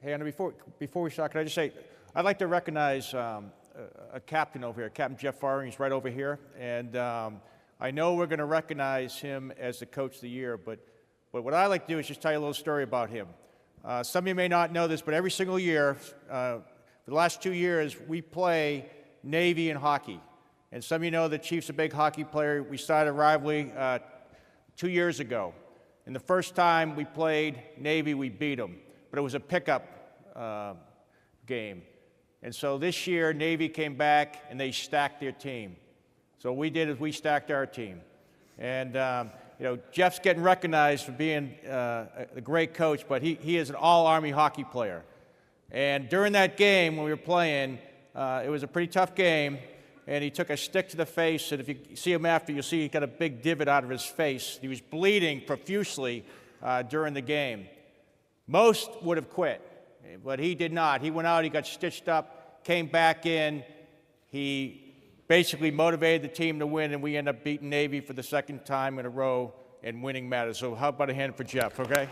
Hey, Anna, before we start, can I just say, I'd like to recognize a captain over here, Captain Jeff Farring. He's right over here. And I know we're going to recognize him as the Coach of the Year, but what I like to do is just tell you a little story about him. Some of you may not know this, but every single year, for the last 2 years, we play Navy and hockey. And some of you know the Chief's a big hockey player. We started a rivalry 2 years ago. And the first time we played Navy, we beat them. But it was a pickup game. And so this year, Navy came back and they stacked their team. So what we did is we stacked our team. And you know, Jeff's getting recognized for being a great coach, but he is an all-Army hockey player. And during that game, when we were playing, it was a pretty tough game, and he took a stick to the face, and if you see him after, you'll see he got a big divot out of his face. He was bleeding profusely during the game. Most would have quit, but he did not. He went out, he got stitched up, came back in. He basically motivated the team to win, and we ended up beating Navy for the second time in a row and winning matters. So how about a hand for Jeff, okay?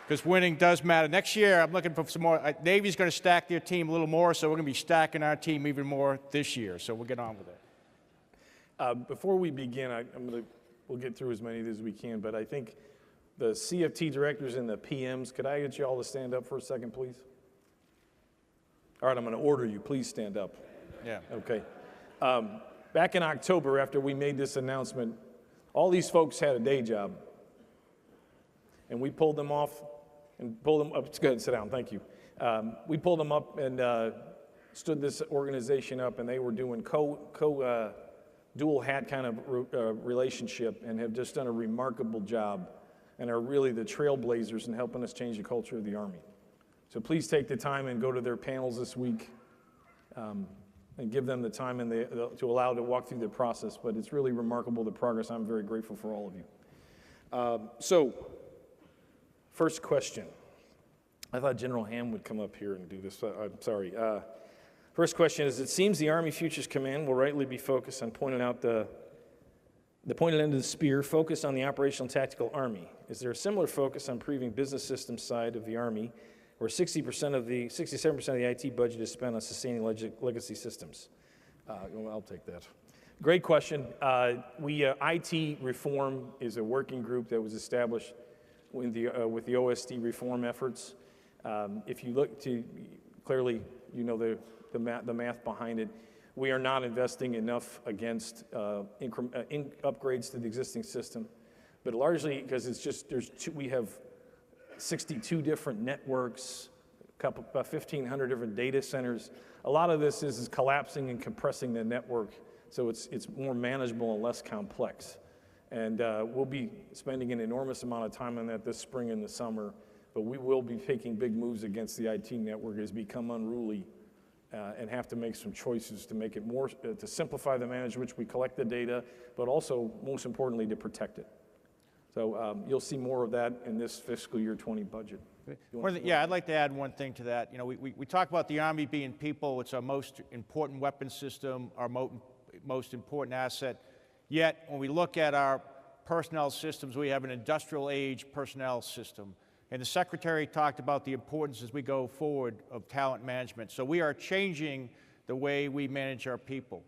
Because winning does matter. Next year, I'm looking for some more. Navy's going to stack their team a little more, so we're going to be stacking our team even more this year. So we'll get on with it. Before we begin, we'll get through as many as we can, but I think the CFT directors and the PMs, could I get you all to stand up for a second, please? All right, I'm going to order you. Please stand up. Yeah. Okay. Back in October, after we made this announcement, all these folks had a day job, and we pulled them off and pulled them up. It's good. Sit down. Thank you. We pulled them up and stood this organization up, and they were doing dual hat kind of relationship and have just done a remarkable job and are really the trailblazers in helping us change the culture of the Army. So please take the time and go to their panels this week and give them the time and to allow to walk through the process. But it's really remarkable, the progress. I'm very grateful for all of you. So first question. I thought General Ham would come up here and do this. I'm sorry. First question is, it seems the Army Futures Command will rightly be focused on pointing out the pointed end of the spear, focused on the operational tactical Army. Is there a similar focus on improving business systems side of the Army, where 67% of the IT budget is spent on sustaining legacy systems? I'll take that. Great question. IT reform is a working group that was established with the OSD reform efforts. If you look to, clearly, you know the math behind it. We are not investing enough against upgrades to the existing system, but largely because it's just we have 62 different networks, about 1,500 different data centers. A lot of this is collapsing and compressing the network, so it's more manageable and less complex. And we'll be spending an enormous amount of time on that this spring and the summer, but we will be taking big moves against the IT network as become unruly. And have to make some choices to make it more, to simplify the management which we collect the data, but also, most importantly, to protect it. So you'll see more of that in this fiscal year 20 budget. Yeah, I'd like to add one thing to that. You know, we talk about the Army being people. It's our most important weapon system, our most important asset. Yet, when we look at our personnel systems, we have an industrial age personnel system. And the Secretary talked about the importance as we go forward of talent management. So we are changing the way we manage our people.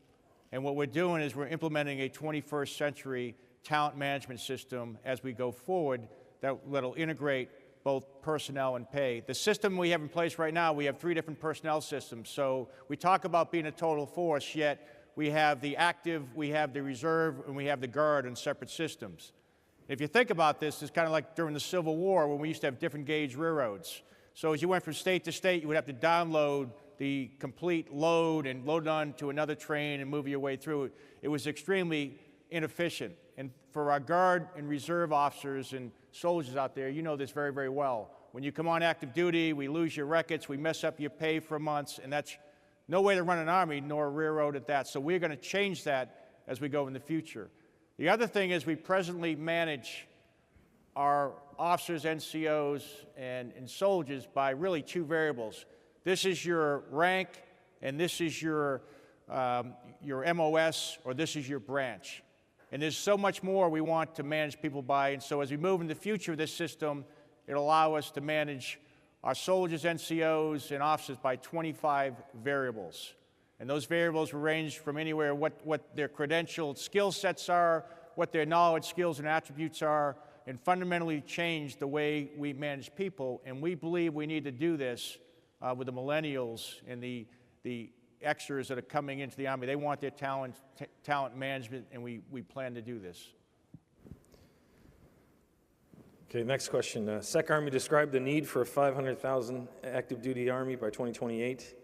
And what we're doing is we're implementing a 21st century talent management system as we go forward that'll integrate both personnel and pay. The system we have in place right now, we have 3 different personnel systems. So we talk about being a total force, yet we have the active, we have the reserve, and we have the guard in separate systems. If you think about this, it's kind of like during the Civil War when we used to have different gauge railroads. So as you went from state to state, you would have to download the complete load and load it on to another train and move your way through it. It was extremely inefficient. And for our Guard and Reserve officers and soldiers out there, you know this very, very well. When you come on active duty, we lose your records, we mess up your pay for months, and that's no way to run an Army nor a railroad at that. So we're going to change that as we go in the future. The other thing is we presently manage our officers, NCOs, and soldiers by really 2 variables. This is your rank, and this is your MOS, or this is your branch. And there's so much more we want to manage people by. And so as we move in the future of this system, it'll allow us to manage our soldiers, NCOs, and officers by 25 variables. And those variables will range from anywhere what their credentialed skill sets are, what their knowledge, skills, and attributes are, and fundamentally change the way we manage people. And we believe we need to do this with the millennials and the extras that are coming into the Army. They want their talent management, and we plan to do this. Okay, next question. Sec Army described the need for a 500,000 active duty Army by 2028.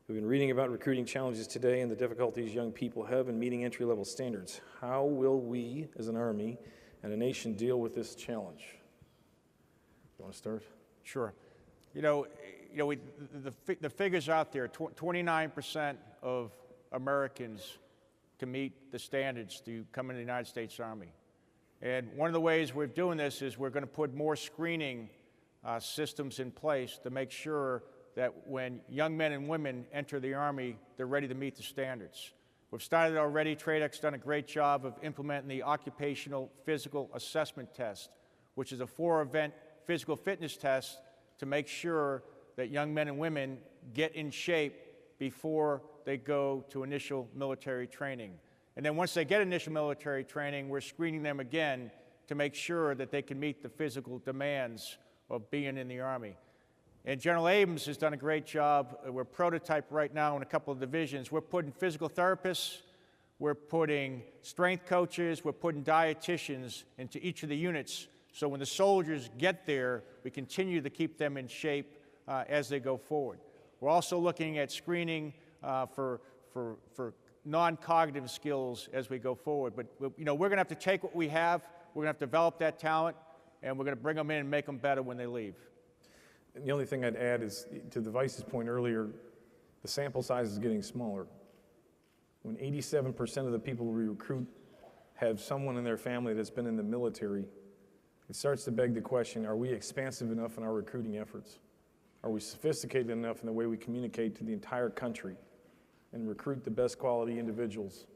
We've been reading about recruiting challenges today and the difficulties young people have in meeting entry-level standards. How will we, as an Army and a nation, deal with this challenge? You want to start? Sure. The figures out there, 29% of Americans can meet the standards to come into the United States Army. And one of the ways we're doing this is we're going to put more screening systems in place to make sure that when young men and women enter the Army, they're ready to meet the standards. We've started already. TRADEC's done a great job of implementing the Occupational Physical Assessment Test, which is a 4-event physical fitness test to make sure that young men and women get in shape before they go to initial military training. And then once they get initial military training, we're screening them again to make sure that they can meet the physical demands of being in the Army. And General Abrams has done a great job. We're prototype right now in a couple of divisions. We're putting physical therapists, we're putting strength coaches, we're putting dietitians into each of the units. So when the soldiers get there, we continue to keep them in shape as they go forward. We're also looking at screening for non-cognitive skills as we go forward. But we're going to have to take what we have, we're going to have to develop that talent, and we're going to bring them in and make them better when they leave. And the only thing I'd add is, to the Vice's point earlier, the sample size is getting smaller. When 87% of the people we recruit have someone in their family that's been in the military, it starts to beg the question, are we expansive enough in our recruiting efforts? Are we sophisticated enough in the way we communicate to the entire country and recruit the best quality individuals?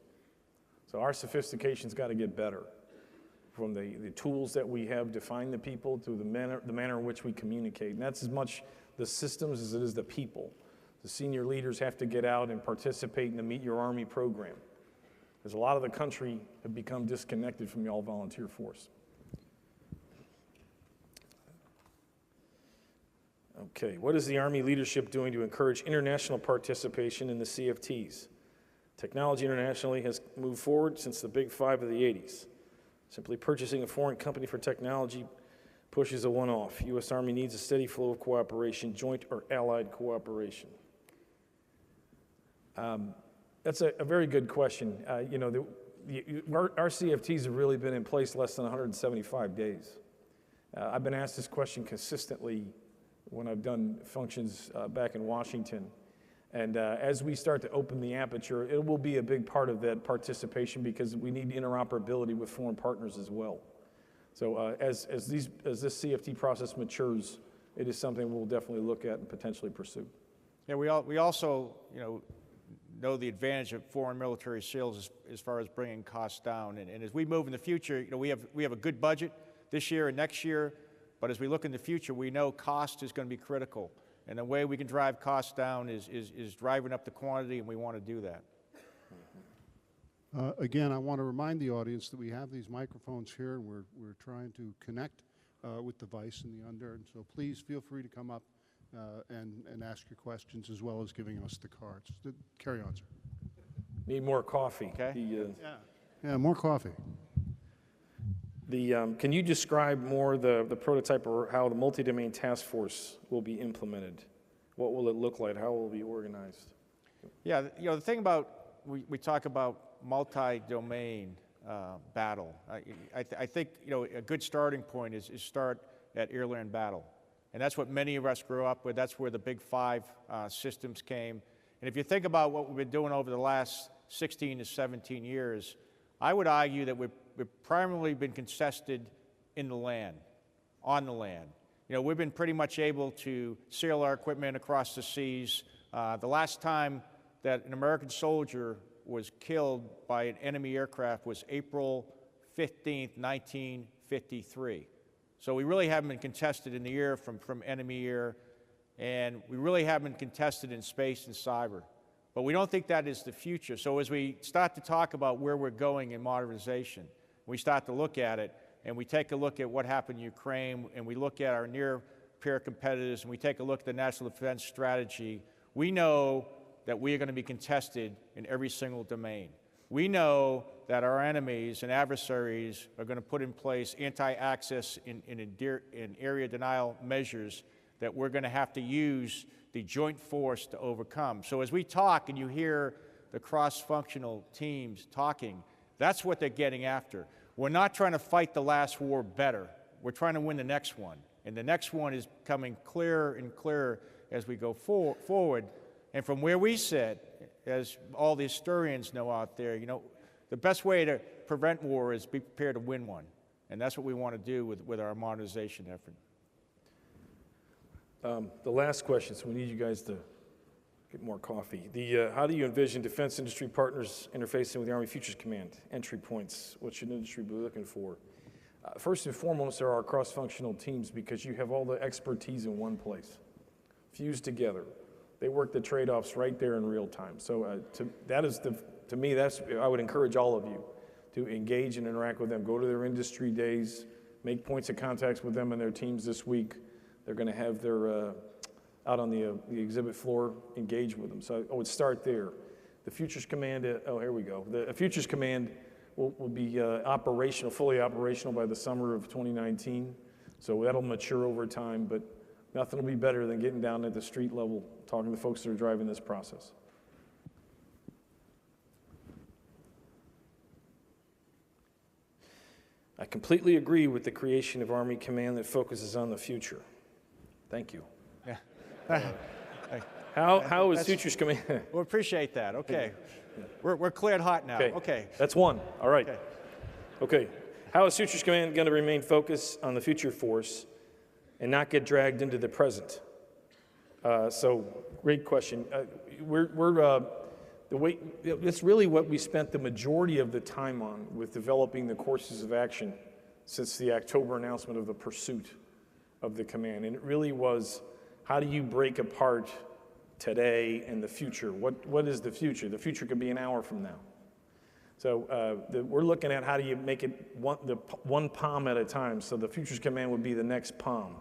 So our sophistication's got to get better. From the tools that we have to find the people to the manner in which we communicate. And that's as much the systems as it is the people. The senior leaders have to get out and participate in the Meet Your Army program, because a lot of the country have become disconnected from the all-volunteer force. Okay, what is the Army leadership doing to encourage international participation in the CFTs? Technology internationally has moved forward since the Big Five of the 80s. Simply purchasing a foreign company for technology pushes a one-off. U.S. Army needs a steady flow of cooperation, joint or allied cooperation. That's a very good question. Our CFTs have really been in place less than 175 days. I've been asked this question consistently when I've done functions back in Washington. And as we start to open the aperture, it will be a big part of that participation, because we need interoperability with foreign partners as well. So as this CFT process matures, it is something we'll definitely look at and potentially pursue. Yeah, we also know the advantage of foreign military sales as far as bringing costs down. And as we move in the future, we have a good budget this year and next year, but as we look in the future, we know cost is going to be critical. And the way we can drive costs down is driving up the quantity, and we want to do that. Again, I want to remind the audience that we have these microphones here, and we're trying to connect with the Vice and the Under. And so please feel free to come up and ask your questions, as well as giving us the cards. Carry on, sir. Need more coffee. Okay. Yeah, more coffee. Can you describe more the prototype, or how the multi-domain task force will be implemented? What will it look like? How will it be organized? Yeah, the thing about, we talk about multi-domain battle. I think a good starting point is start at airland battle. And that's what many of us grew up with. That's where the Big Five systems came. And if you think about what we've been doing over the last 16 to 17 years, I would argue that we've primarily been contested in the land, on the land. We've been pretty much able to sail our equipment across the seas. The last time that an American soldier was killed by an enemy aircraft was April 15th, 1953. So we really haven't been contested in the air from enemy air, and we really haven't been contested in space and cyber. But we don't think that is the future. So as we start to talk about where we're going in modernization, we start to look at it, and we take a look at what happened in Ukraine, and we look at our near-peer competitors, and we take a look at the National Defense Strategy, we know that we are going to be contested in every single domain. We know that our enemies and adversaries are going to put in place anti-access and area denial measures that we're going to have to use the joint force to overcome. So as we talk and you hear the cross-functional teams talking, that's what they're getting after. We're not trying to fight the last war better. We're trying to win the next one. And the next one is becoming clearer and clearer as we go forward. And from where we sit, as all the historians know out there, you know, the best way to prevent war is be prepared to win one. And that's what we want to do with our modernization effort. The last question, so we need you guys to get more coffee. How do you envision defense industry partners interfacing with the Army Futures Command? Entry points, what should industry be looking for? First and foremost, there are cross-functional teams because you have all the expertise in one place, fused together. They work the trade-offs right there in real time. So to me, I would encourage all of you to engage and interact with them. Go to their industry days, make points of contacts with them and their teams this week. They're going to have their, out on the exhibit floor, engage with them. So I would start there. The Futures Command, here we go. The Futures Command will be operational, fully operational by the summer of 2019. So that'll mature over time, but nothing will be better than getting down at the street level, talking to the folks that are driving this process. I completely agree with the creation of Army Command that focuses on the future. Thank you. Yeah. How is Futures Command? We appreciate that. Okay. We're cleared hot now. Okay. That's one. All right. Okay. How is Futures Command going to remain focused on the future force and not get dragged into the present? So, great question. It's really what we spent the majority of the time on with developing the courses of action since the October announcement of the pursuit of the command. And it really was, how do you break apart today and the future? What is the future? The future could be an hour from now. So we're looking at how do you make it one POM at a time. So the Futures Command would be the next POM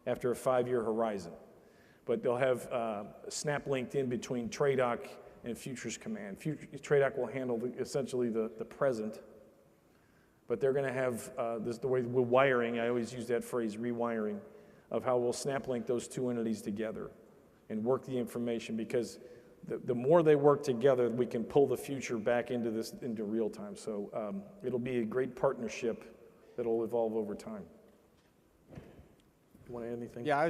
after a 5-year horizon. But they'll have snap linked in between TRADOC and Futures Command. TRADOC will handle essentially the present, but they're going to have the way we're wiring, I always use that phrase, rewiring, of how we'll snap link those two entities together and work the information, because the more they work together, we can pull the future back into real time. So it'll be a great partnership that'll evolve over time. You want to add anything? Yeah,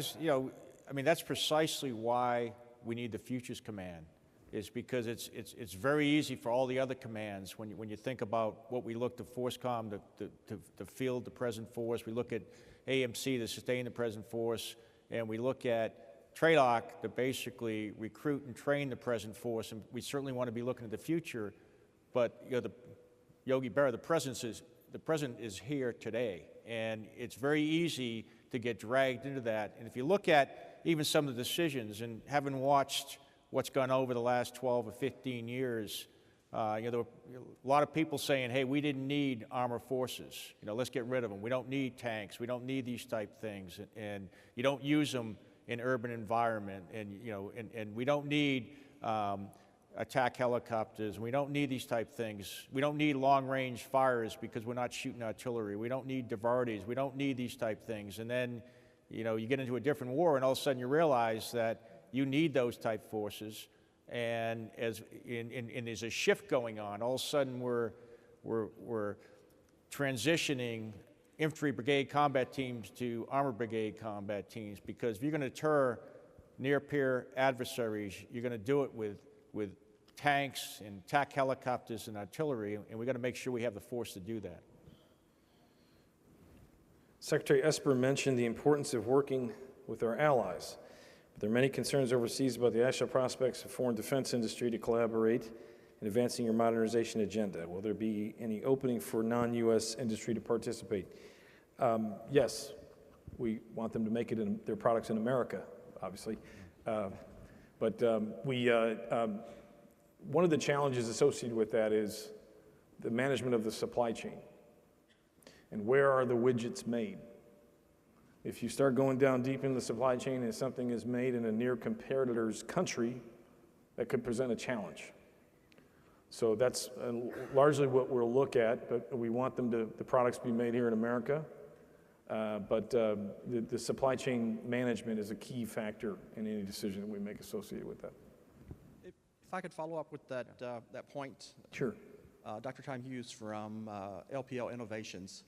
I mean, that's precisely why we need the Futures Command, is because it's very easy for all the other commands when you think about what we look to FORSCOM to field the present force, we look at AMC to sustain the present force, and we look at TRADOC to basically recruit and train the present force, and we certainly want to be looking at the future, but Yogi Berra, the present is here today, and it's very easy to get dragged into that. And if you look at even some of the decisions, and having watched what's gone over the last 12 or 15 years, there were a lot of people saying, hey, we didn't need armored forces. Let's get rid of them. We don't need tanks. We don't need these type things. And you don't use them in urban environment. And we don't need attack helicopters. We don't need these type things. We don't need long-range fires because we're not shooting artillery. We don't need diverties. We don't need these type things. And then, you get into a different war, and all of a sudden you realize that you need those type forces. And as there's a shift going on, all of a sudden we're transitioning infantry brigade combat teams to armored brigade combat teams, because if you're going to deter near-peer adversaries, you're going to do it with tanks and attack helicopters and artillery, and we've got to make sure we have the force to do that. Secretary Esper mentioned the importance of working with our allies. But there are many concerns overseas about the actual prospects of foreign defense industry to collaborate in advancing your modernization agenda? Will there be any opening for non-U.S. industry to participate? Yes, we want them to make it in their products in America, obviously. But one of the challenges associated with that is the management of the supply chain. And where are the widgets made? If you start going down deep in the supply chain and something is made in a near competitor's country, that could present a challenge. So that's largely what we'll look at, but we want the products to be made here in America. But the supply chain management is a key factor in any decision that we make associated with that. If I could follow up with that, that point. Sure. Dr. Tom Hughes from LPL Innovations.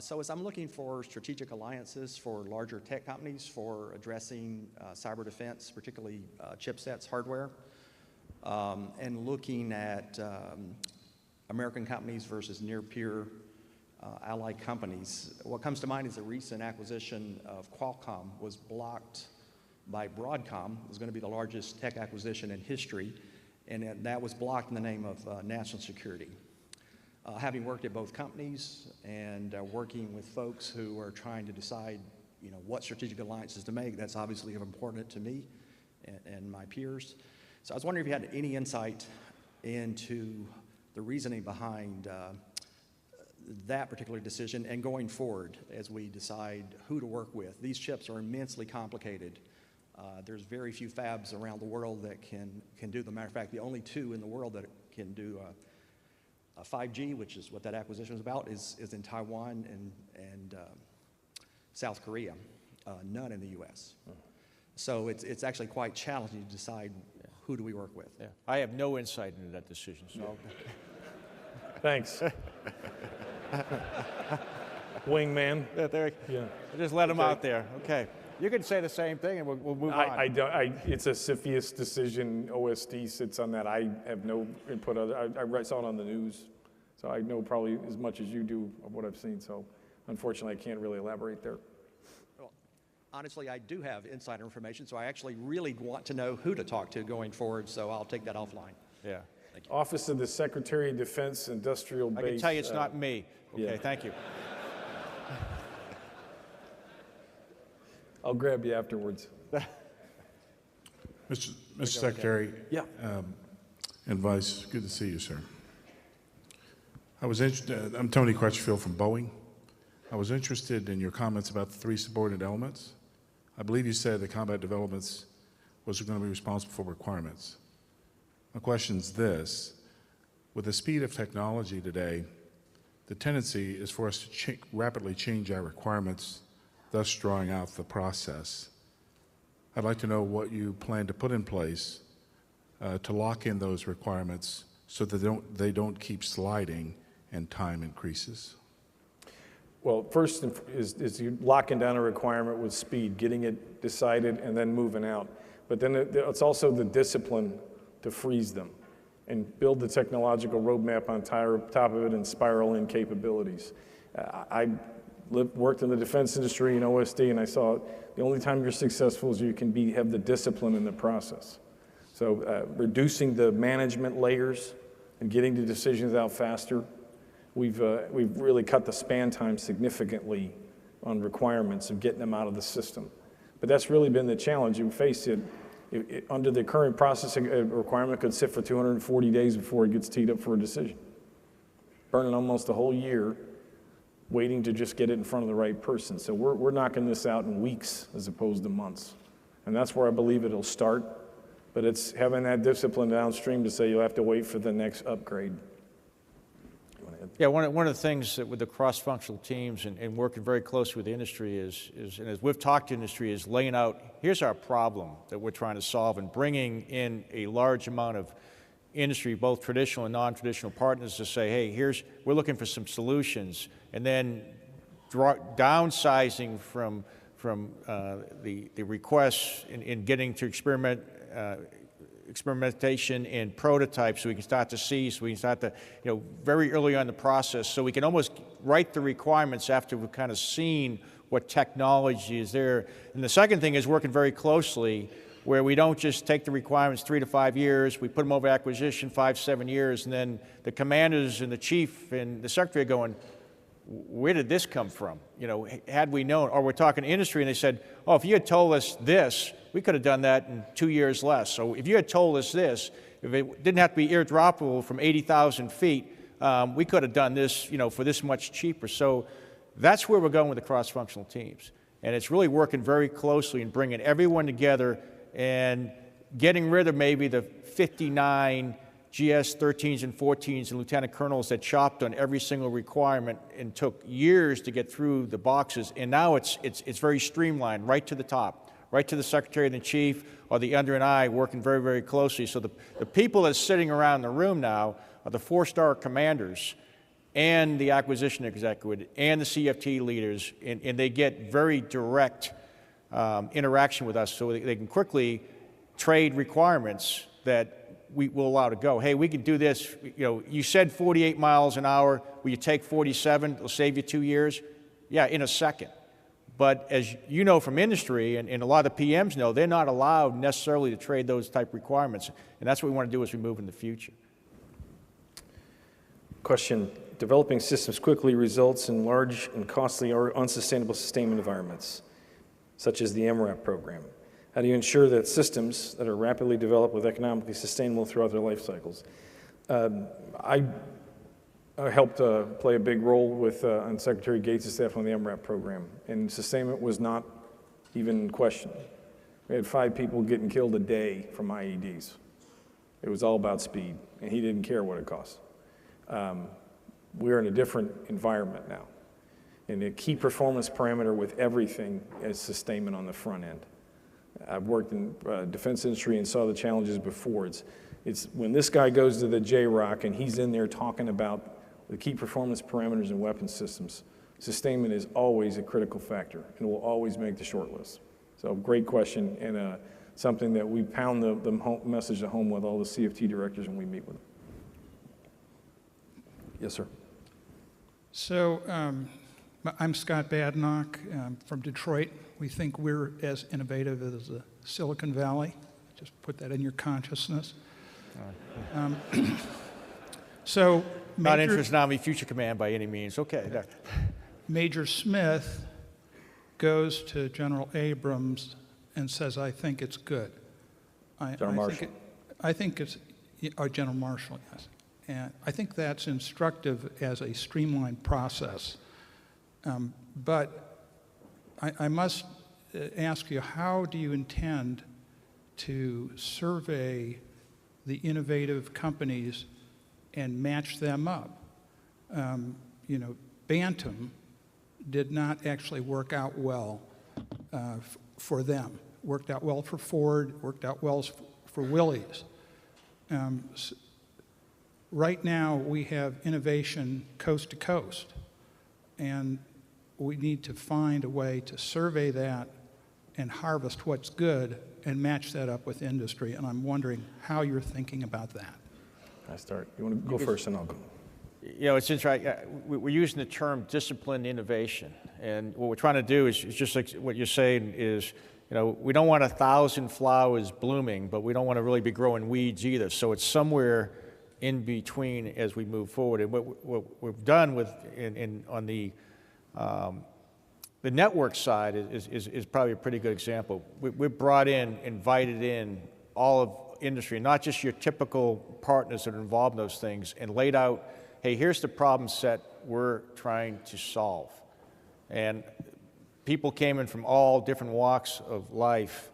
So as I'm looking for strategic alliances for larger tech companies for addressing cyber defense, particularly chipsets, hardware, and looking at American companies versus near-peer allied companies, what comes to mind is a recent acquisition of Qualcomm was blocked by Broadcom. It was going to be the largest tech acquisition in history, and that was blocked in the name of national security. Having worked at both companies and working with folks who are trying to decide, what strategic alliances to make, that's obviously important to me and my peers. So I was wondering if you had any insight into the reasoning behind that particular decision and going forward as we decide who to work with. These chips are immensely complicated. There's very few fabs around the world that can do them. Matter of fact, the only two in the world that can do 5G, which is what that acquisition is about, is in Taiwan and South Korea, none in the U.S. So it's actually quite challenging to decide who do we work with. Yeah. I have no insight into that decision, so. Thanks. Wingman. Yeah. Just let them out there. Okay. You can say the same thing and we'll move on. It's a CFIUS decision. OSD sits on that. I have no input. I saw it on the news, so I know probably as much as you do of what I've seen. So unfortunately, I can't really elaborate there. Well, honestly, I do have insider information, so I actually really want to know who to talk to going forward, so I'll take that offline. Yeah. Thank you. Office of the Secretary of Defense Industrial Base. I can tell you it's not me. Okay, yeah. Thank you. I'll grab you afterwards. Mr. Secretary. Yeah. And Vice, good to see you, sir. I was interested, I'm Tony Crutchfield from Boeing. I was interested in your comments about the three subordinate elements. I believe you said the combat developments was going to be responsible for requirements. My question's this: with the speed of technology today, the tendency is for us to rapidly change our requirements, thus drawing out the process. I'd like to know what you plan to put in place to lock in those requirements so that they don't keep sliding and time increases. Well, first is you locking down a requirement with speed, getting it decided and then moving out. But then it's also the discipline to freeze them and build the technological roadmap on top of it and spiral in capabilities. I worked in the defense industry in OSD, and I saw the only time you're successful is you can have the discipline in the process. So reducing the management layers and getting the decisions out faster. We've really cut the span time significantly on requirements of getting them out of the system. But that's really been the challenge. You face it under the current processing requirement could sit for 240 days before it gets teed up for a decision. Burning almost a whole year waiting to just get it in front of the right person. So we're knocking this out in weeks as opposed to months. And that's where I believe it'll start. But it's having that discipline downstream to say you'll have to wait for the next upgrade. Yeah, one of the things that with the cross-functional teams and working very closely with the industry is, and as we've talked to industry, is laying out, here's our problem that we're trying to solve, and bringing in a large amount of industry, both traditional and non-traditional partners, to say, hey, we're looking for some solutions, and then downsizing from the requests in getting to experimentation and prototypes, so we can start to see, so we can start to, very early on in the process, so we can almost write the requirements after we've kind of seen what technology is there. And the second thing is working very closely where we don't just take the requirements 3 to 5 years, we put them over acquisition 5, 7 years, and then the commanders and the chief and the secretary are going, where did this come from? You know, had we known, or we're talking industry and they said, oh, if you had told us this, we could have done that in 2 years less. So if you had told us this, if it didn't have to be airdroppable from 80,000 feet, we could have done this, you know, for this much cheaper. So that's where we're going with the cross-functional teams. And it's really working very closely and bringing everyone together and getting rid of maybe the 59 GS 13s and 14s and lieutenant colonels that chopped on every single requirement and took years to get through the boxes. And now it's very streamlined, right to the top, right to the secretary and the chief or the under and I working very, very closely. So the people that are sitting around the room now are the 4-star commanders and the acquisition executive and the CFT leaders, and they get very direct interaction with us so they can quickly trade requirements that we will allow to go. Hey, we can do this. You know, you said 48 miles an hour. Will you take 47? It'll save you 2 years. Yeah, in a second. But as you know from industry, and a lot of the PMs know, they're not allowed necessarily to trade those type requirements. And that's what we want to do as we move in the future. Question, developing systems quickly results in large and costly or unsustainable sustainment environments, such as the MRAP program. How do you ensure that systems that are rapidly developed with economically sustainable throughout their life cycles? I helped play a big role with on Secretary Gates' staff on the MRAP program, and sustainment was not even questioned. We had 5 people getting killed a day from IEDs. It was all about speed, and he didn't care what it cost. We're in a different environment now, and a key performance parameter with everything is sustainment on the front end. I've worked in defense industry and saw the challenges before. It's when this guy goes to the J-ROC and he's in there talking about the key performance parameters and weapon systems, sustainment is always a critical factor and will always make the short list. So great question, and something that we pound the message at home with all the CFT directors when we meet with them. Yes, sir. So I'm Scott Badnock from Detroit. We think we're as innovative as the Silicon Valley. Just put that in your consciousness. So Not interested in Army Future Command by any means. Okay. Major Smith goes to General Abrams and says, I think it's good. General Marshall. I think it's, General Marshall, yes. And I think that's instructive as a streamlined process. But I must ask you, how do you intend to survey the innovative companies and match them up? You know, Bantam did not actually work out well for them. Worked out well for Ford, worked out well for Willys. Right now, we have innovation coast to coast, and we need to find a way to survey that and harvest what's good and match that up with industry, and I'm wondering how you're thinking about that. I start. You want to go first, and I'll go. You know, it's interesting. We're using the term disciplined innovation, and what we're trying to do is just like what you're saying is, you know, we don't want 1,000 flowers blooming, but we don't want to really be growing weeds either. So it's somewhere in between as we move forward. And what we've done with on the network side is probably a pretty good example. We've brought in, invited in all of industry, not just your typical partners that are involved in those things, and laid out, hey, here's the problem set we're trying to solve. And people came in from all different walks of life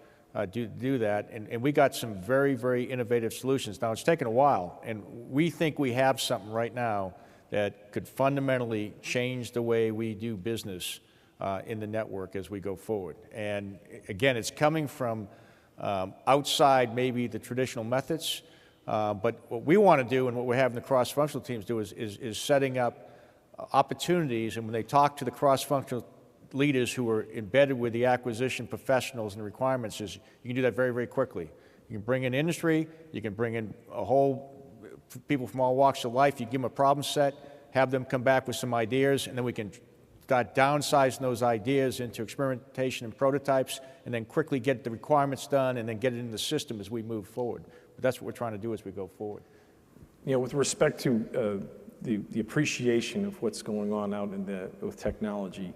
to do that, and we got some very, very innovative solutions. Now, it's taken a while, and we think we have something right now that could fundamentally change the way we do business in the network as we go forward. And again, it's coming from outside maybe the traditional methods, but what we want to do and what we're having the cross-functional teams do is setting up opportunities, and when they talk to the cross-functional leaders who are embedded with the acquisition professionals and the requirements, is you can do that very, very quickly. You can bring in industry, you can bring in a whole people from all walks of life, you give them a problem set, have them come back with some ideas, and then we can start downsizing those ideas into experimentation and prototypes, and then quickly get the requirements done, and then get it in the system as we move forward. But that's what we're trying to do as we go forward. You know, with respect to the appreciation of what's going on out with technology,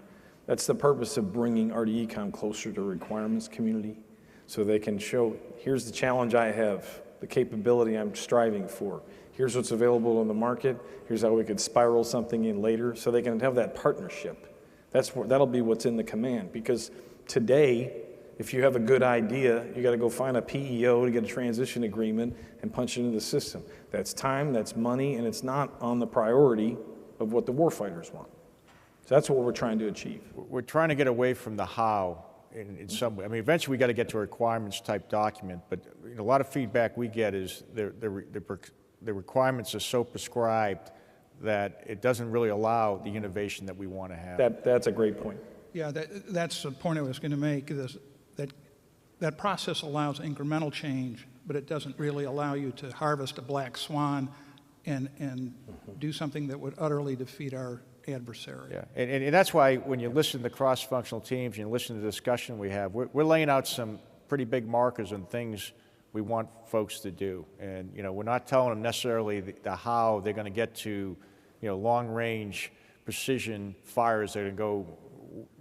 that's the purpose of bringing RDEcom closer to the requirements community, so they can show, here's the challenge I have, the capability I'm striving for. Here's what's available on the market. Here's how we could spiral something in later, so they can have that partnership. That'll be what's in the command, because today, if you have a good idea, you got to go find a PEO to get a transition agreement and punch it into the system. That's time, that's money, and it's not on the priority of what the warfighters want. So that's what we're trying to achieve. We're trying to get away from the how in some way. I mean, eventually we got to get to a requirements type document, but you know, a lot of feedback we get is the requirements are so prescribed that it doesn't really allow the innovation that we want to have. That's a great point. Yeah, that's the point I was going to make, is that process allows incremental change, but it doesn't really allow you to harvest a black swan and do something that would utterly defeat our adversary. Yeah, and that's why when you listen to the cross-functional teams and you listen to the discussion we have, we're laying out some pretty big markers on things we want folks to do. And, you know, we're not telling them necessarily the how they're going to get to, you know, long-range precision fires that are going to go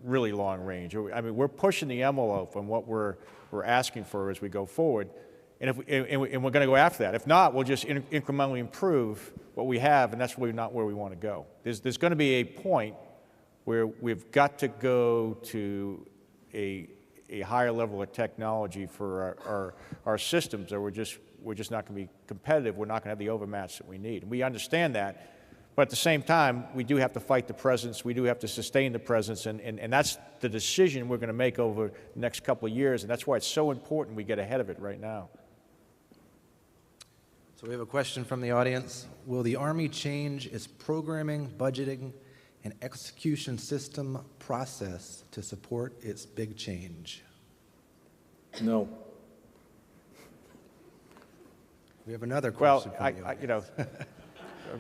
really long range. I mean, we're pushing the envelope on what we're asking for as we go forward. And we're going to go after that. If not, we'll just incrementally improve what we have, and that's really not where we want to go. There's going to be a point where we've got to go to a higher level of technology for our systems, or we're just not going to be competitive. We're not going to have the overmatch that we need. And we understand that. But at the same time, we do have to fight the presence. We do have to sustain the presence, and that's the decision we're going to make over the next couple of years, and that's why it's so important we get ahead of it right now. So we have a question from the audience. Will the Army change its programming, budgeting, and execution system process to support its big change? No. We have another question Well, from the audience.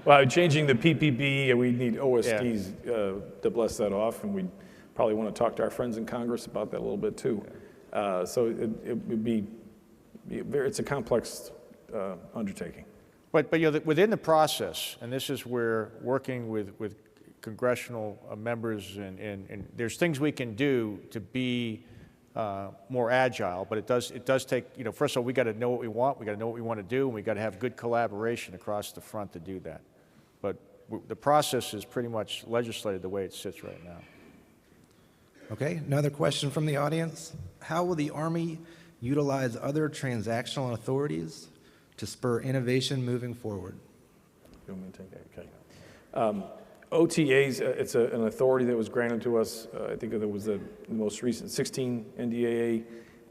Well, changing the PPB, we need OSDs to bless that off, and we probably want to talk to our friends in Congress about that a little bit too. So it would be, it's a complex undertaking. But you know, within the process, and this is where working with congressional members, and there's things we can do to be more agile, but it does take, you know, first of all, we got to know what we want, we got to know what we want to do, and we got to have good collaboration across the front to do that. But the process is pretty much legislated the way it sits right now. Okay, another question from the audience. How will the Army utilize other transactional authorities to spur innovation moving forward? You want me to take that? Okay. OTAs, it's an authority that was granted to us. I think it was the most recent 16 NDAA.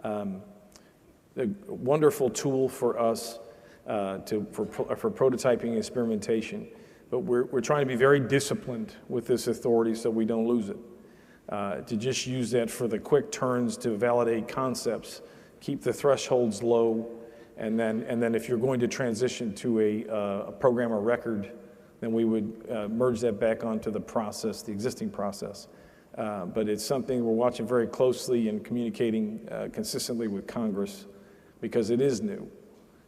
A wonderful tool for us for prototyping and experimentation. But we're trying to be very disciplined with this authority so we don't lose it. To just use that for the quick turns to validate concepts, keep the thresholds low, and then if you're going to transition to a program or record, then we would merge that back onto the process, the existing process. But it's something we're watching very closely and communicating consistently with Congress, because it is new.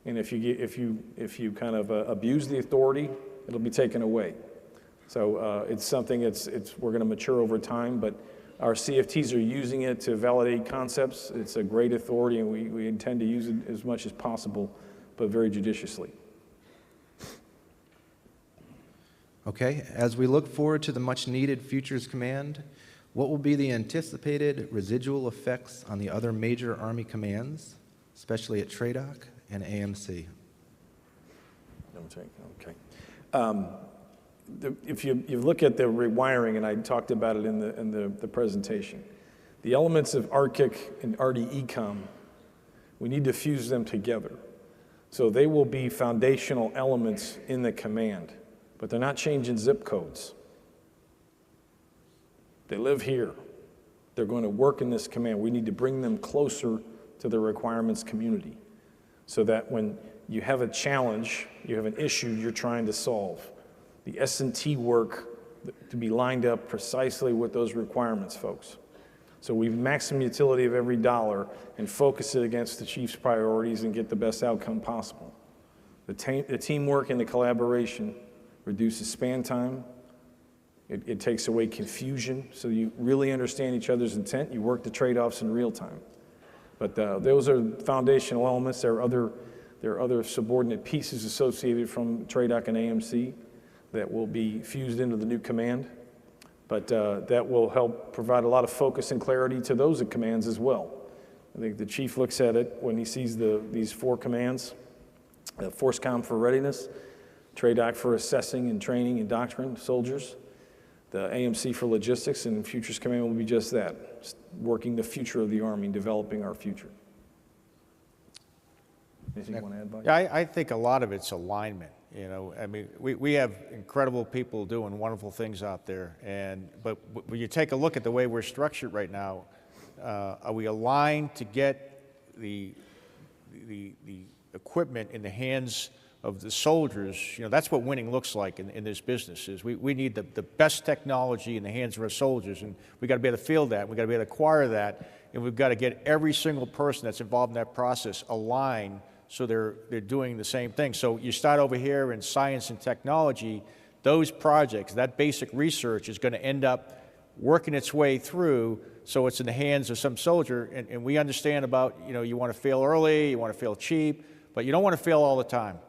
And if you kind of abuse the authority, it'll be taken away. So it's something we're going to mature over time, but our CFTs are using it to validate concepts. It's a great authority, and we intend to use it as much as possible, but very judiciously. Okay, as we look forward to the much-needed Futures Command, what will be the anticipated residual effects on the other major Army commands, especially at TRADOC and AMC? Okay. If you look at the rewiring, and I talked about it in the presentation, the elements of ARCIC and RDEcom, we need to fuse them together. So they will be foundational elements in the command, but they're not changing zip codes. They live here. They're going to work in this command. We need to bring them closer to the requirements community so that when you have a challenge, you have an issue you're trying to solve, the S&T work to be lined up precisely with those requirements, folks. So we maximum utility of every dollar and focus it against the chief's priorities and get the best outcome possible. The teamwork and the collaboration reduces span time. It takes away confusion, so you really understand each other's intent. You work the trade-offs in real time. But those are foundational elements. There are other subordinate pieces associated from TRADOC and AMC that will be fused into the new command. But that will help provide a lot of focus and clarity to those commands as well. I think the chief looks at it when he sees these 4 commands, FORCECOM for readiness, TRADOC for assessing and training and doctrine soldiers, the AMC for logistics, and Futures Command will be just that, working the future of the Army, developing our future. Anything you want to add, Mike? Yeah, I think a lot of it's alignment. You know, I mean, we have incredible people doing wonderful things out there, but when you take a look at the way we're structured right now, are we aligned to get the equipment in the hands of the soldiers? You know, that's what winning looks like in this business. Is we need the best technology in the hands of our soldiers, and we got to be able to field that. We got to be able to acquire that, and we've got to get every single person that's involved in that process aligned, so they're doing the same thing. So you start over here in science and technology, those projects, that basic research is going to end up working its way through, so it's in the hands of some soldier, and we understand about, you know, you want to fail early, you want to fail cheap, but you don't want to fail all the time,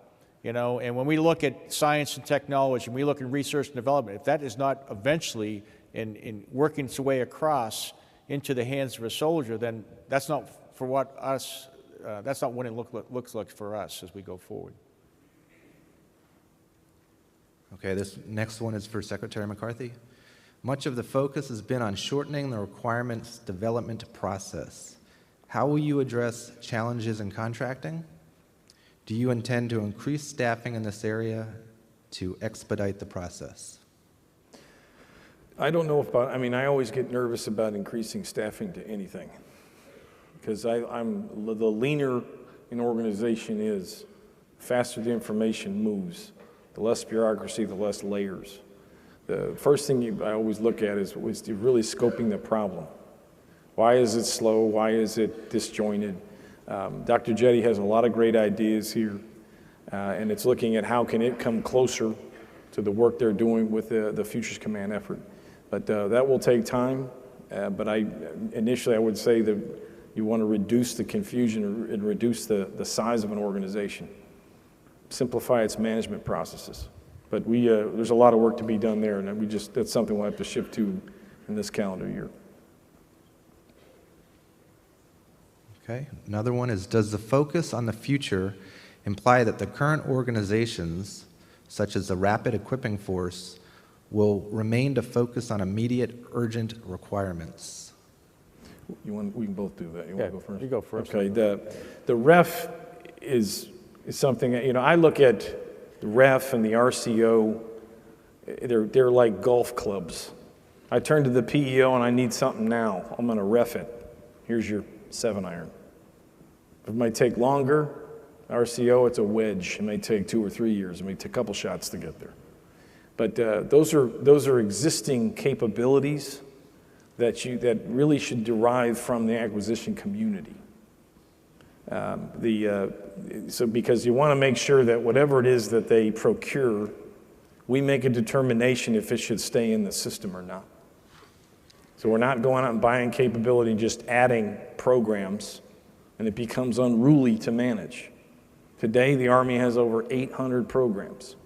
you know. And when we look at science and technology, and we look at research and development, if that is not eventually in working its way across into the hands of a soldier, then that's not for what us, that's not what it looks like for us as we go forward. Okay, this next one is for Secretary McCarthy. Much of the focus has been on shortening the requirements development process. How will you address challenges in contracting? Do you intend to increase staffing in this area to expedite the process? I don't know about, I mean, I always get nervous about increasing staffing to anything, because the leaner an organization is, faster the information moves, the less bureaucracy, the less layers. The first thing I always look at is really scoping the problem. Why is it slow? Why is it disjointed? Dr. Jetty has a lot of great ideas here, and it's looking at how can it come closer to the work they're doing with the Futures Command effort. But that will take time, but initially I would say that you want to reduce the confusion and reduce the size of an organization, simplify its management processes. But there's a lot of work to be done there, and that's something we'll have to shift to in this calendar year. Okay, another one is, does the focus on the future imply that the current organizations, such as the Rapid Equipping Force, will remain to focus on immediate urgent requirements? We can both do that. You want to go first? You go first. Okay, the REF is something, you know, I look at the REF and the RCO, they're like golf clubs. I turn to the PEO and I need something now. I'm going to REF it. Here's your 7-iron. It might take longer. RCO, it's a wedge. It may take 2 or 3 years. It may take a couple shots to get there. But those are existing capabilities that really should derive from the acquisition community. So because you want to make sure that whatever it is that they procure, we make a determination if it should stay in the system or not. So we're not going out and buying capability and just adding programs, and it becomes unruly to manage. Today, the Army has over 800 programs.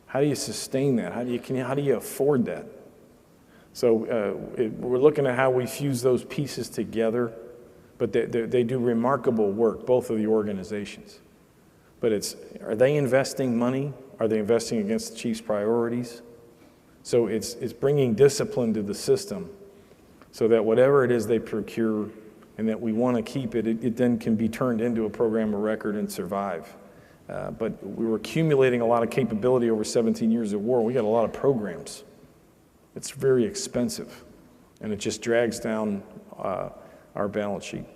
How do you sustain that? How do you afford that? So we're looking at how we fuse those pieces together, but they do remarkable work, both of the organizations. But are they investing money? Are they investing against the chief's priorities? So it's bringing discipline to the system so that whatever it is they procure and that we want to keep it then can be turned into a program of record and survive. But we were accumulating a lot of capability over 17 years of war. We got a lot of programs. It's very expensive, and it just drags down our balance sheet.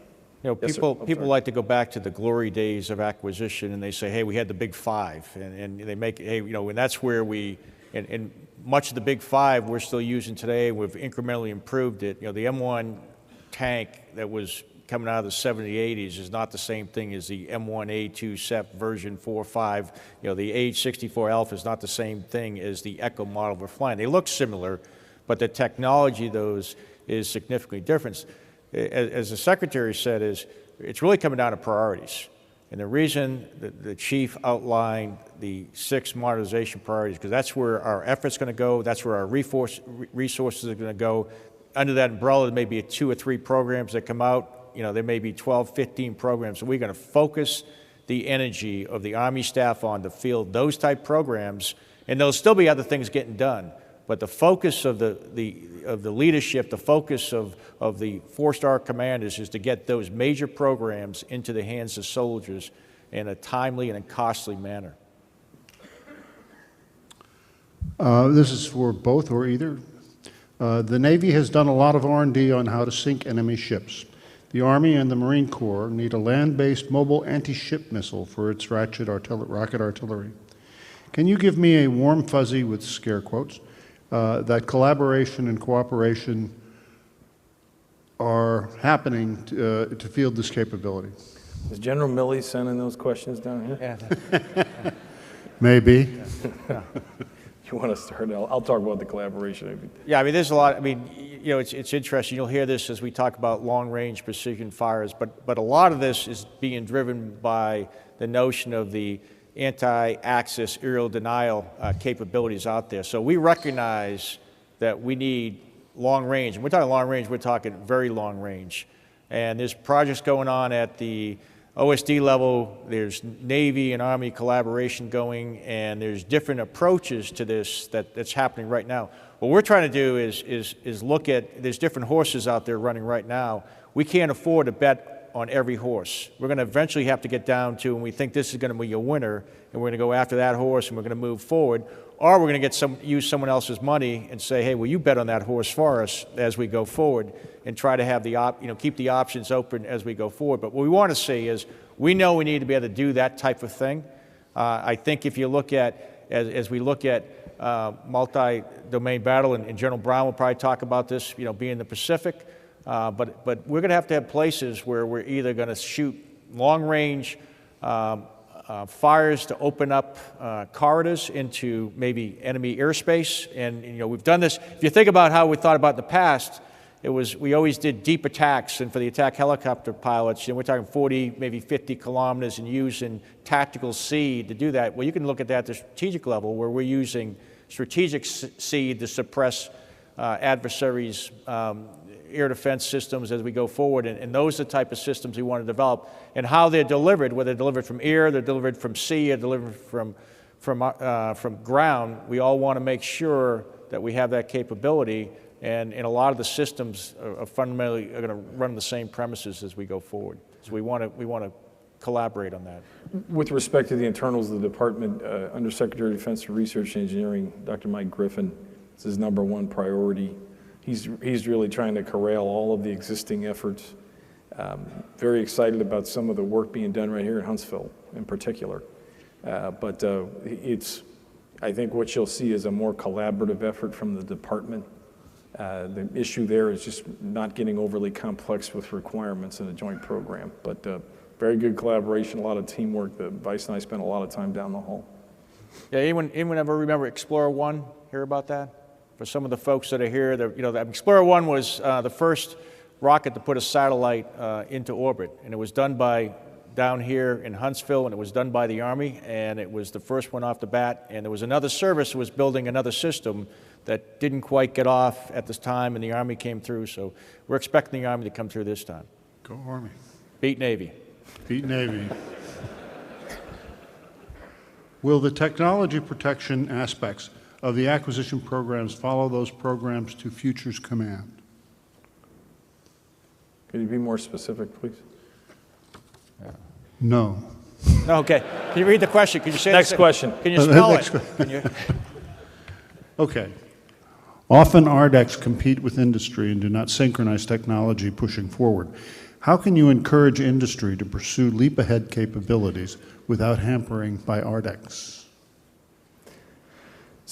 You know, Yes, people like to go back to the glory days of acquisition, and they say, hey, we had the big five, and they make, hey, you know, and that's where we and much of the big five we're still using today. We've incrementally improved it. You know, the M1 tank that was coming out of the 70s, 80s is not the same thing as the M1A2 SEP version 4, 5. You know, the AH-64 Alpha is not the same thing as the Echo model we're flying. They look similar, but the technology of those is significantly different. As the Secretary said, it's really coming down to priorities. And the reason the Chief outlined the 6 modernization priorities, because that's where our effort's going to go, that's where our resources are going to go. Under that umbrella, there may be 2 or 3 programs that come out. You know, there may be 12, 15 programs. So we're going to focus the energy of the Army staff on to field those type programs, and there'll still be other things getting done. But the focus of the leadership, the focus of the 4-star commanders is to get those major programs into the hands of soldiers in a timely and a costly manner. This is for both or either. The Navy has done a lot of R&D on how to sink enemy ships. The Army and the Marine Corps need a land-based mobile anti-ship missile for its rocket artillery. Can you give me a warm fuzzy, with scare quotes, that collaboration and cooperation are happening to field this capability? Is General Milley sending those questions down here? Yeah. Maybe. You want to start? I'll talk about the collaboration. Yeah, I mean, there's a lot. I mean, you know, it's interesting. You'll hear this as we talk about long-range precision fires, but a lot of this is being driven by the notion of the anti-axis aerial denial capabilities out there. So we recognize that we need long range. And we're talking long range, we're talking very long range. And there's projects going on at the OSD level, there's Navy and Army collaboration going, and there's different approaches to this that's happening right now. What we're trying to do is look at, there's different horses out there running right now. We can't afford to bet on every horse. We're going to eventually have to get down to, and we think this is going to be a winner, and we're going to go after that horse and we're going to move forward, or we're going to use someone else's money and say, hey, will you bet on that horse for us as we go forward, and try to have keep the options open as we go forward. But what we want to see is, we know we need to be able to do that type of thing. I think if you look at, as we look at multi-domain battle, and General Brown will probably talk about this, you know, being the Pacific, but we're going to have places where we're either going to shoot long-range fires to open up corridors into maybe enemy airspace. And, you know, we've done this. If you think about how we thought about in the past, we always did deep attacks, and for the attack helicopter pilots, you know, we're talking 40, maybe 50 kilometers, and using tactical seed to do that. Well, you can look at that at the strategic level, where we're using strategic seed to suppress adversaries' air defense systems as we go forward, and those are the type of systems we want to develop, and how they're delivered, whether they're delivered from air, they're delivered from sea, or delivered from ground. We all want to make sure that we have that capability, and a lot of the systems are fundamentally going to run the same premises as we go forward. So we want to collaborate on that. With respect to the internals of the department, Undersecretary of Defense for Research and Engineering, Dr. Mike Griffin, is his #1 priority. He's really trying to corral all of the existing efforts. Very excited about some of the work being done right here in Huntsville in particular. But I think what you'll see is a more collaborative effort from the department. The issue there is just not getting overly complex with requirements in a joint program. But very good collaboration, a lot of teamwork. The Vice and I spent a lot of time down the hall. Yeah, anyone ever remember Explorer 1? Hear about that? For some of the folks that are here, the Explorer 1 was the first rocket to put a satellite into orbit, and it was done down here in Huntsville, and it was done by the Army, and it was the first one off the bat. And there was another service that was building another system that didn't quite get off at this time, and the Army came through. So we're expecting the Army to come through this time. Go Army. Beat Navy. Beat Navy. Will the technology protection aspects of the acquisition programs follow those programs to Futures Command? Could you be more specific, please? No. Okay. Can you read the question? Can you say Next question. Can you spell it? Okay. Often RDECs compete with industry and do not synchronize technology pushing forward. How can you encourage industry to pursue leap-ahead capabilities without hampering by RDECs?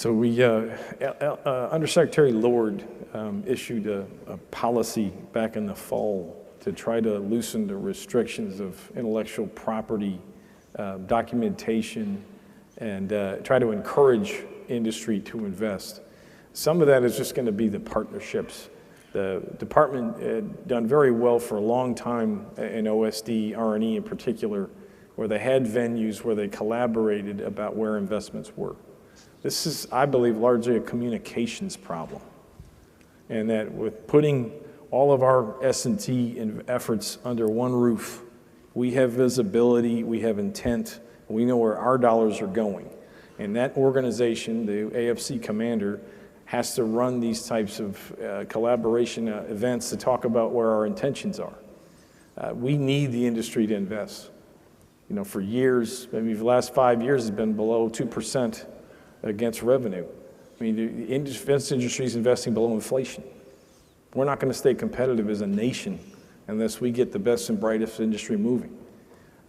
So we, Undersecretary Lord issued a policy back in the fall to try to loosen the restrictions of intellectual property documentation and try to encourage industry to invest. Some of that is just going to be the partnerships. The department had done very well for a long time in OSD, R&E in particular, where they had venues where they collaborated about where investments were. This is, I believe, largely a communications problem. And that with putting all of our S&T efforts under one roof, we have visibility, we have intent, we know where our dollars are going. And that organization, the AFC commander, has to run these types of collaboration events to talk about where our intentions are. We need the industry to invest. You know, for years, maybe the last 5 years has been below 2% against revenue. I mean, the defense industry is investing below inflation. We're not going to stay competitive as a nation unless we get the best and brightest industry moving.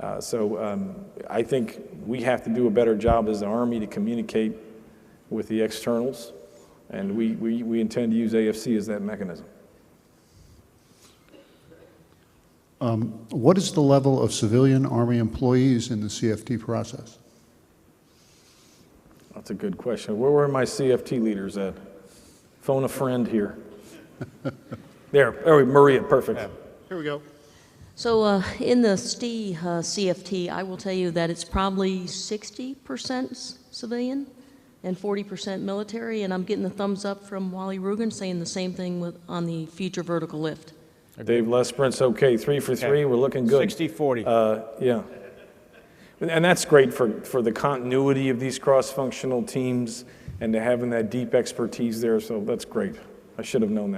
I think we have to do a better job as the Army to communicate with the externals, and we intend to use AFC as that mechanism. What is the level of civilian Army employees in the CFT process? That's a good question. Where were my CFT leaders at? Phone a friend here. There, Maria, perfect. Here we go. So in the STE CFT, I will tell you that it's probably 60% civilian and 40% military, and I'm getting the thumbs up from Wally Rugen saying the same thing on the future vertical lift. Dave Lesprint's okay, 3 for 3, we're looking good. 60-40. Yeah. And that's great for the continuity of these cross-functional teams and to having that deep expertise there, so that's great. I should have known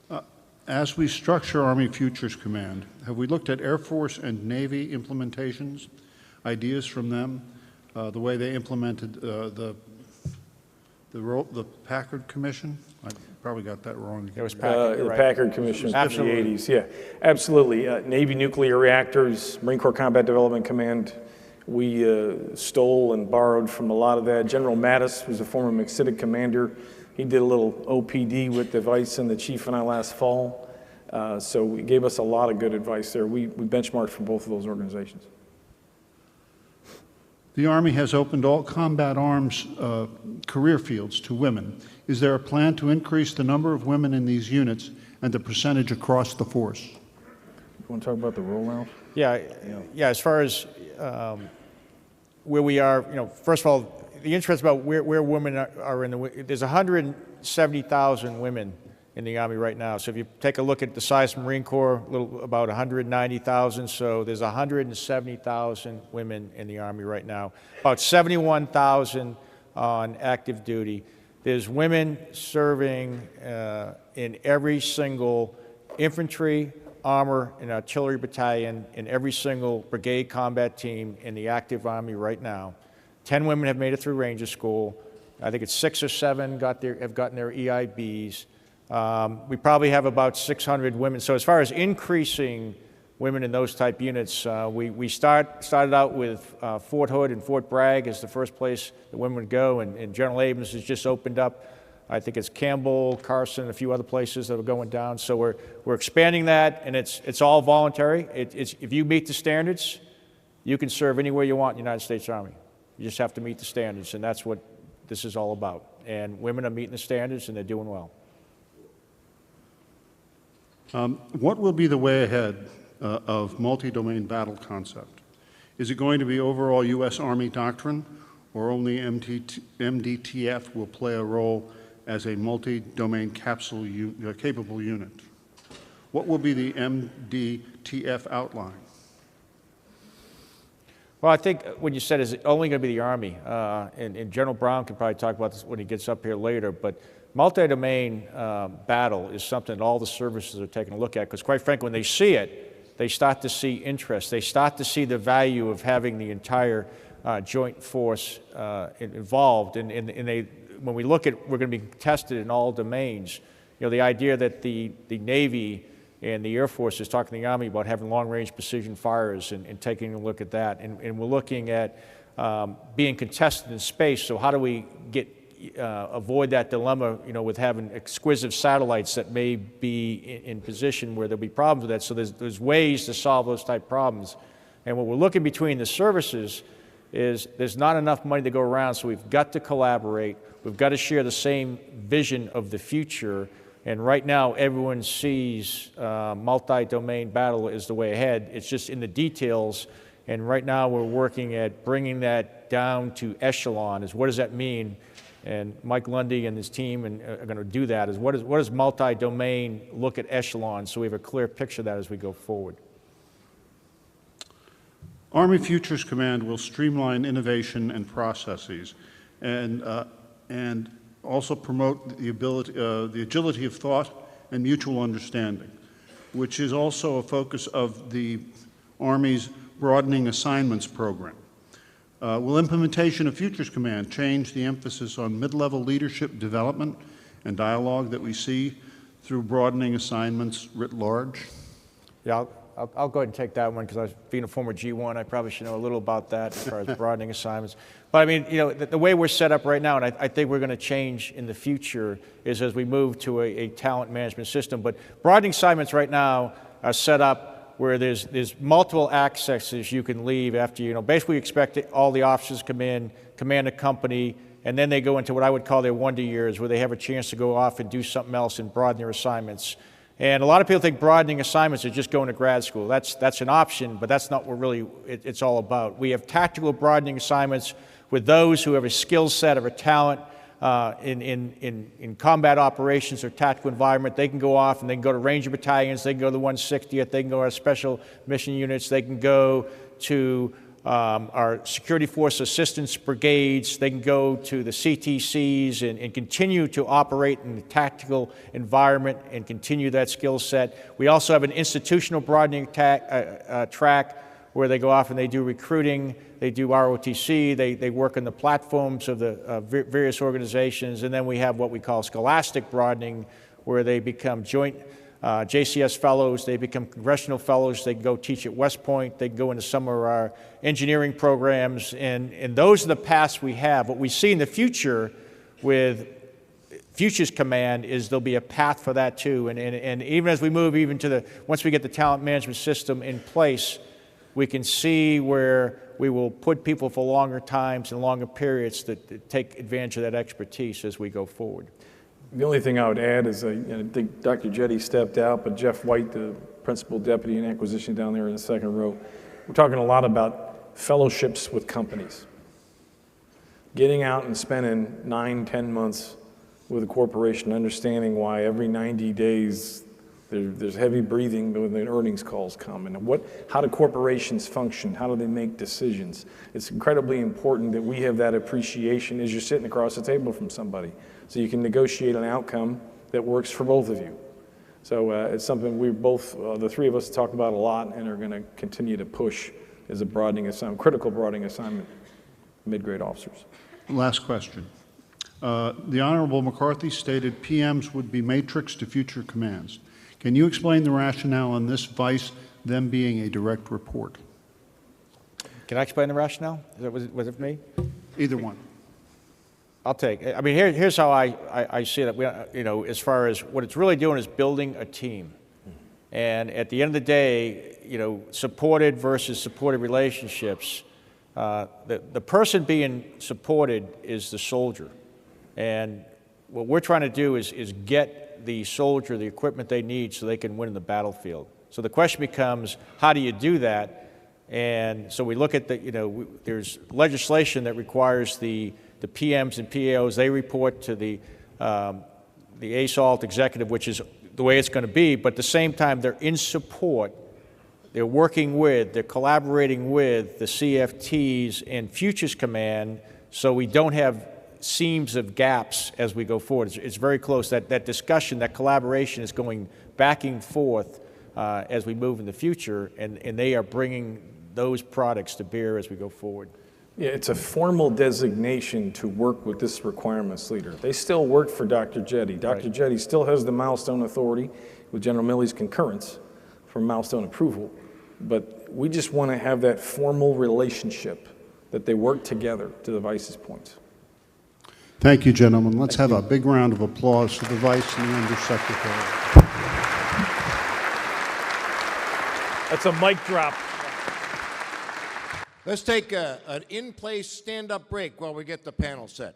that. As we structure Army Futures Command, have we looked at Air Force and Navy implementations, ideas from them, the way they implemented the Packard Commission? I probably got that wrong. It was Packard, the right. Packard Commission Absolutely. in the 80s, yeah. Absolutely. Navy nuclear reactors, Marine Corps Combat Development Command, we stole and borrowed from a lot of that. General Mattis was a former McCittic commander. He did a little OPD with the Vice and the Chief and I last fall. So he gave us a lot of good advice there. We benchmarked from both of those organizations. The Army has opened all combat arms career fields to women. Is there a plan to increase the number of women in these units and the percentage across the force? You want to talk about the rollout? Yeah, as far as where we are, you know, first of all, the interest about where women are in there's 170,000 women in the Army right now. So if you take a look at the size of the Marine Corps, about 190,000, so there's 170,000 women in the Army right now. About 71,000 on active duty. There's women serving in every single infantry, armor, and artillery battalion, in every single brigade combat team in the active Army right now. 10 women have made it through Ranger School. I think it's 6 or 7 have gotten their EIBs. We probably have about 600 women. So as far as increasing women in those type units, we started out with Fort Hood and Fort Bragg as the first place that women would go, and General Abrams has just opened up. I think it's Campbell, Carson, a few other places that are going down. So we're expanding that, and it's all voluntary. If you meet the standards, you can serve anywhere you want in the United States Army. You just have to meet the standards, and that's what this is all about. And women are meeting the standards, and they're doing well. What will be the way ahead of multi-domain battle concept? Is it going to be overall U.S. Army doctrine, or only MDTF will play a role as a multi-domain capable unit? What will be the MDTF outline? Well, I think what you said is only going to be the Army, and General Brown can probably talk about this when he gets up here later, but multi-domain battle is something that all the services are taking a look at, because quite frankly, when they see it, they start to see interest. They start to see the value of having the entire joint force involved, and when we look at, we're going to be tested in all domains. You know, the idea that the Navy and the Air Force is talking to the Army about having long-range precision fires and taking a look at that. And we're looking at being contested in space. So how do we avoid that dilemma, with having exquisite satellites that may be in position where there'll be problems with that? So there's ways to solve those type problems. And what we're looking between the services is there's not enough money to go around, so we've got to collaborate. We've got to share the same vision of the future. And right now, everyone sees multi-domain battle is the way ahead. It's just in the details. And right now, we're working at bringing that down to echelon. What does that mean? And Mike Lundy and his team are going to do that. What does multi-domain look at echelon, so we have a clear picture of that as we go forward. Army Futures Command will streamline innovation and processes, and also promote the agility of thought and mutual understanding, which is also a focus of the Army's broadening assignments program. Will implementation of Futures Command change the emphasis on mid-level leadership development and dialogue that we see through broadening assignments writ large? Yeah, I'll go ahead and take that one, because being a former G1, I probably should know a little about that as far as broadening assignments. But I mean, the way we're set up right now, and I think we're going to change in the future, is as we move to a talent management system. But broadening assignments right now are set up where there's multiple accesses you can leave after, basically expect all the officers come in, command a company, and then they go into what I would call their wonder years, where they have a chance to go off and do something else and broaden their assignments. And a lot of people think broadening assignments are just going to grad school. That's an option, but that's not what really it's all about. We have tactical broadening assignments with those who have a skill set or a talent in combat operations or tactical environment. They can go off and they can go to Ranger battalions, they can go to the 160th, they can go to our special mission units, they can go to our security force assistance brigades, they can go to the CTCs and continue to operate in the tactical environment and continue that skill set. We also have an institutional broadening track where they go off and they do recruiting, they do ROTC, they work on the platforms of the various organizations, and then we have what we call scholastic broadening, where they become joint JCS fellows, they become congressional fellows, they can go teach at West Point, they can go into some of our engineering programs, and those are the paths we have. What we see in the future with Futures Command is there'll be a path for that too, and even as we move even to once we get the talent management system in place, we can see where we will put people for longer times and longer periods to take advantage of that expertise as we go forward. The only thing I would add is I think Dr. Jetty stepped out, but Jeff White, the principal deputy in acquisition down there in the second row, we're talking a lot about fellowships with companies. Getting out and spending 9-10 months with a corporation, understanding why every 90 days there's heavy breathing when the earnings calls come, and how do corporations function? How do they make decisions? It's incredibly important that we have that appreciation as you're sitting across the table from somebody, so you can negotiate an outcome that works for both of you. So it's something we both, the three of us, talk about a lot and are going to continue to push as a broadening assignment, critical broadening assignment, mid-grade officers. Last question. The Honorable McCarthy stated PMs would be matrix to future commands. Can you explain the rationale on this, vice them being a direct report? Can I explain the rationale? Was it for me? Either one. I'll take it. I mean, here's how I see it. As far as what it's really doing is building a team. And at the end of the day, supported versus supported relationships, the person being supported is the soldier. And what we're trying to do is get the soldier the equipment they need so they can win in the battlefield. So the question becomes, how do you do that? And so we look at there's legislation that requires the PMs and PAOs, they report to the ASALT executive, which is the way it's going to be, but at the same time, they're in support, they're working with, they're collaborating with the CFTs and Futures Command, so we don't have seams of gaps as we go forward. It's very close. That discussion, that collaboration is going back and forth as we move in the future, and they are bringing those products to bear as we go forward. Yeah, it's a formal designation to work with this requirements leader. They still work for Dr. Jetty. Dr. Right. Jetty still has the milestone authority with General Milley's concurrence for milestone approval, but we just want to have that formal relationship that they work together, to the Vice's points. Thank you, gentlemen. Let's have a big round of applause for the Vice and the Undersecretary. That's a mic drop. Let's take an in-place stand-up break while we get the panel set.